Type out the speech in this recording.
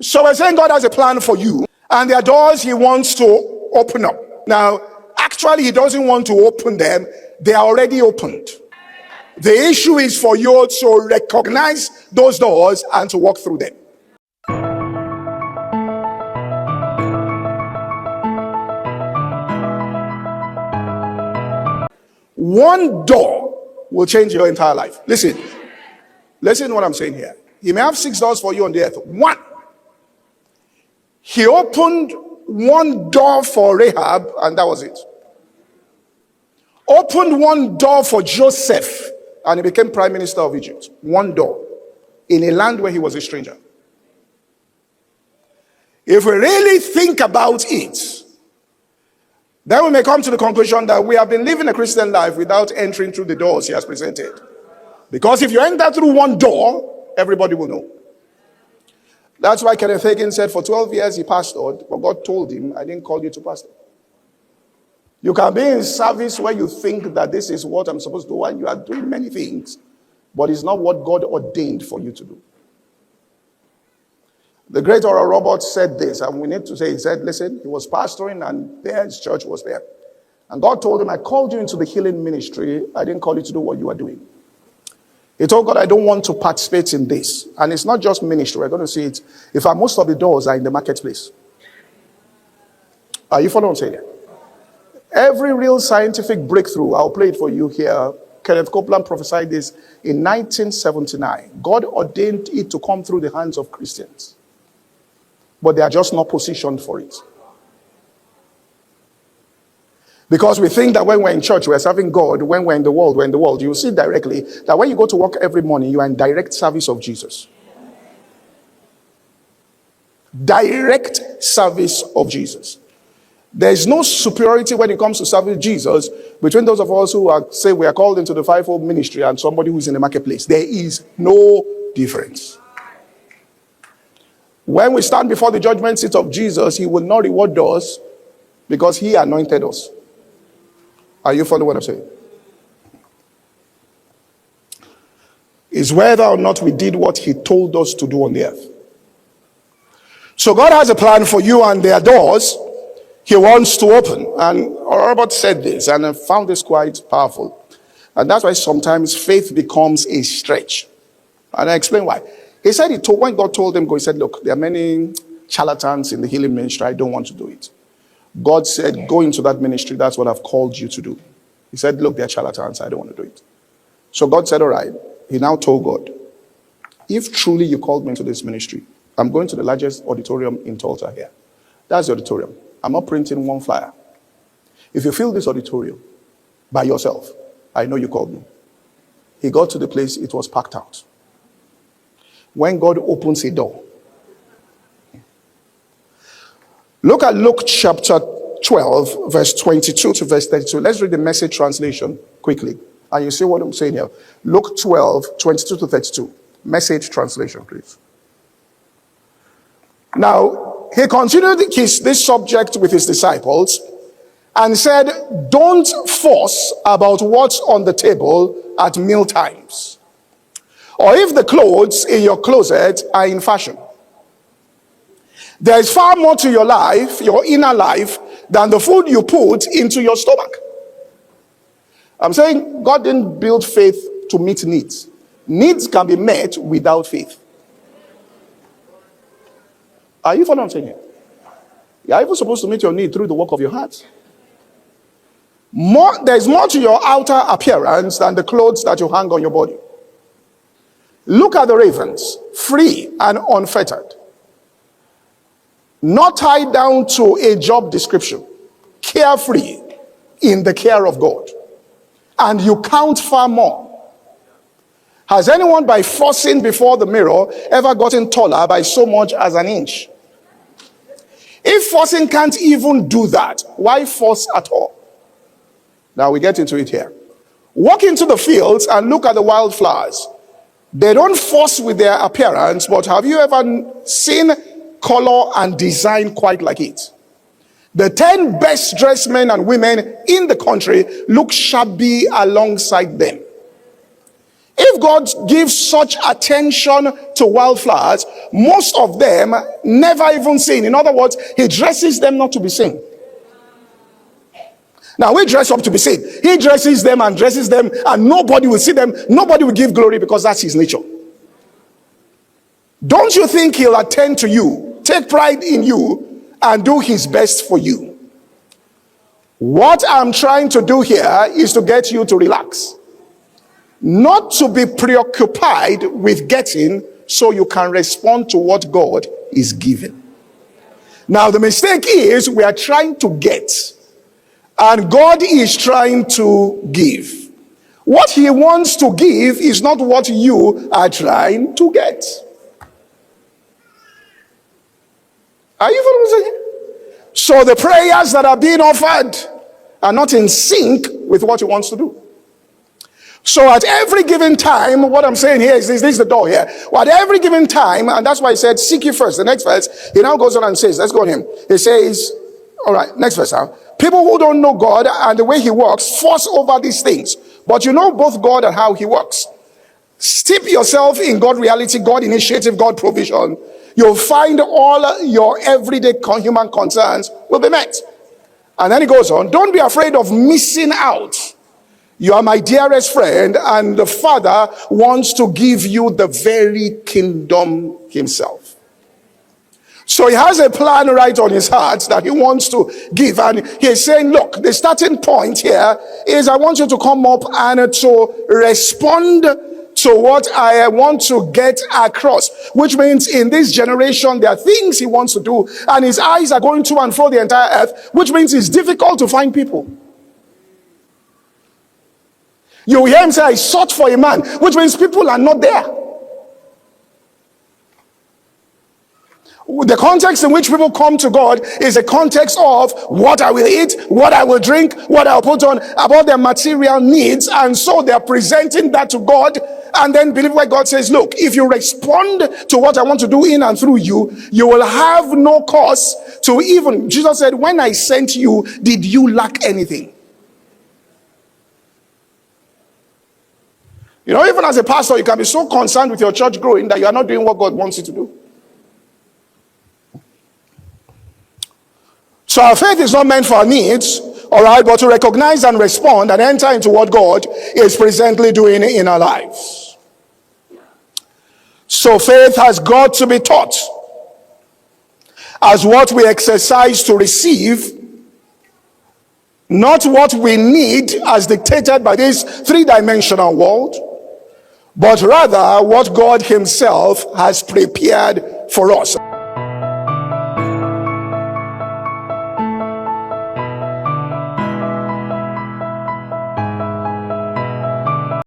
So we're saying God has a plan for you, and there are doors he wants to open up. Now, actually, he doesn't want to open them. They are already opened. The issue is for you to recognize those doors and to walk through them. One door will change your entire life. Listen to what I'm saying here. He may have 6 doors for you on the earth. One. He opened one door for Rahab, and that was it. Opened one door for Joseph, and he became prime minister of Egypt. One door. In a land where he was a stranger. If we really think about it, then we may come to the conclusion that we have been living a Christian life without entering through the doors he has presented. Because if you enter through one door, everybody will know. That's why Kenneth Hagin said for 12 years he pastored, but God told him, I didn't call you to pastor. You can be in service where you think that this is what I'm supposed to do, and you are doing many things, but it's not what God ordained for you to do. The great Oral Roberts said this, and we need to say, he said, listen, he was pastoring, and there his church was there. And God told him, I called you into the healing ministry. I didn't call you to do what you are doing. He told God, I don't want to participate in this. And it's not just ministry. We're going to see it. In fact, most of the doors are in the marketplace. Are you following what I'm saying? Every real scientific breakthrough, I'll play it for you here. Kenneth Copeland prophesied this in 1979. God ordained it to come through the hands of Christians. But they are just not positioned for it. Because we think that when we're in church, we're serving God. When we're in the world, we're in the world. You see directly that when you go to work every morning, you are in direct service of Jesus. Direct service of Jesus. There is no superiority when it comes to serving Jesus between those of us who say we are called into the fivefold ministry and somebody who is in the marketplace. There is no difference. When we stand before the judgment seat of Jesus, he will not reward us because he anointed us. Are you following what I'm saying? It's whether or not we did what he told us to do on the earth. So God has a plan for you, and there are doors he wants to open. And Robert said this, and I found this quite powerful. And that's why sometimes faith becomes a stretch. And I explain why. He said, when God told him, he said, look, there are many charlatans in the healing ministry. I don't want to do it. God said, go into that ministry. That's what I've called you to do. He said, look, they're charlatans. I don't want to do it. So God said, all right. He now told God, if truly you called me into this ministry, I'm going to the largest auditorium in Tulsa here. That's the auditorium. I'm not printing one flyer. If you fill this auditorium by yourself, I know you called me. He got to the place, it was packed out. When God opens a door. Look at Luke chapter 12, verse 22 to verse 32. Let's read the Message translation quickly. And you see what I'm saying here. Luke 12, 22 to 32. Message translation, please. Now, he continued this subject with his disciples and said, don't fuss about what's on the table at meal times, or if the clothes in your closet are in fashion. There is far more to your life, your inner life, than the food you put into your stomach. I'm saying God didn't build faith to meet needs. Needs can be met without faith. Are you following what I'm saying here? You are even supposed to meet your need through the work of your heart. There's more to your outer appearance than the clothes that you hang on your body. Look at the ravens, free and unfettered, not tied down to a job description, carefree in the care of God. And you count far more. Has anyone by fussing before the mirror ever gotten taller by so much as an inch? If fussing can't even do that, why fuss at all? Now we get into it here. Walk into the fields and look at the wildflowers. They don't fuss with their appearance, but have you ever seen color and design quite like it? The 10 best dressed men and women in the country look shabby alongside them. If God gives such attention to wildflowers, most of them never even seen. In other words, he dresses them not to be seen. Now we dress up to be seen. He dresses them and nobody will see them. Nobody will give glory because that's his nature. Don't you think he'll attend to you, take pride in you, and do his best for you? What I'm trying to do here is to get you to relax. Not to be preoccupied with getting so you can respond to what God is giving. Now the mistake is we are trying to get and God is trying to give. What he wants to give is not what you are trying to get. Are you following me? So the prayers that are being offered are not in sync with what he wants to do. So at every given time, what I'm saying here is this is the door here. Well, at every given time, and that's why he said, seek ye first. The next verse, he now goes on and says, let's go to him. He says, all right, next verse now. People who don't know God and the way he works force over these things. But you know both God and how he works. Steep yourself in God reality, God initiative, God provision. You'll find all your everyday human concerns will be met. And then he goes on, don't be afraid of missing out. You are my dearest friend, and the Father wants to give you the very kingdom himself. So he has a plan right on his heart that he wants to give. And he's saying, look, the starting point here is I want you to come up and to respond to what I want to get across. Which means in this generation, there are things he wants to do. And his eyes are going to and fro the entire earth. Which means it's difficult to find people. You hear him say, I sought for a man, which means people are not there. The context in which people come to God is a context of what I will eat, what I will drink, what I'll put on, about their material needs. And so they're presenting that to God. And then believe what God says, look, if you respond to what I want to do in and through you, you will have no cause to even, Jesus said, when I sent you, did you lack anything? You know, even as a pastor, you can be so concerned with your church growing that you are not doing what God wants you to do. So our faith is not meant for our needs, all right, but to recognize and respond and enter into what God is presently doing in our lives. So faith has got to be taught as what we exercise to receive, not what we need as dictated by this three-dimensional world, but rather what God himself has prepared for us.